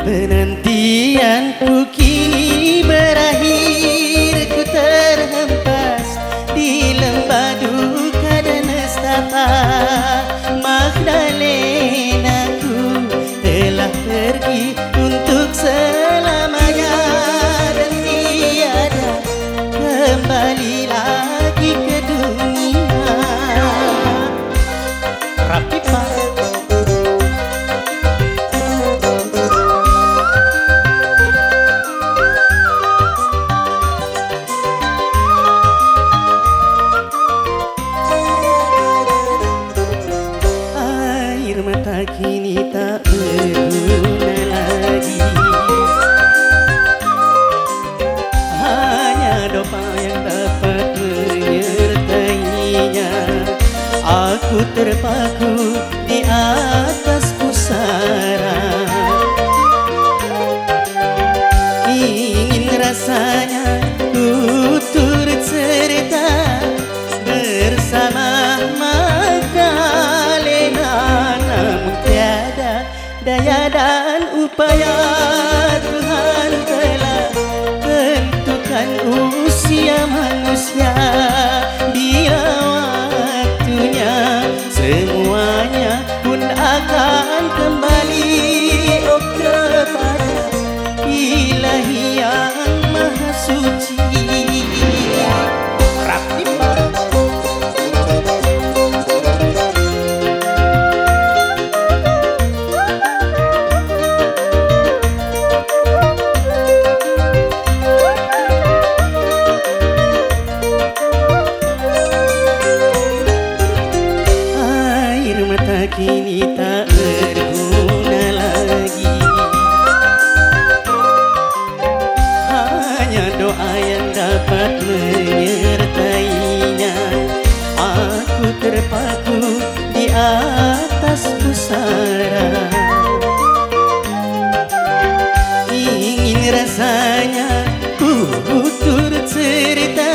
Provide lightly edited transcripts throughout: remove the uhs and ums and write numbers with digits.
Penantianku kini berakhir, ku terhempas di lembah duka dan nestapa. Magdalenaku telah pergi untuk selamanya dan tiada kembali lagi ke dunia. Rapi Pak. Kini tak berguna lagi, hanya doa yang dapat menyertainya. Aku terpaku di atas pusara, ingin rasanya ku turut serta bersama Magdalena. Namun tiada daya dan upaya, Tuhan telah tentukan usia manusia. Bila waktunya semuanya pun akan kembali kepada Ilahi yang Maha Suci. Kini tak berguna lagi, hanya doa yang dapat menyertainya. Aku terpaku di atas pusara, ingin rasanya ku turut serta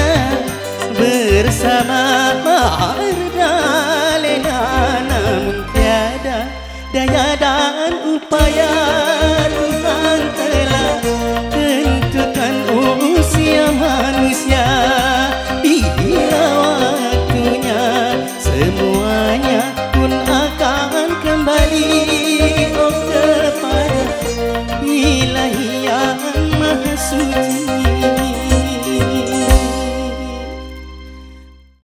bersama Magdalena. Namun tiada daya dan upaya,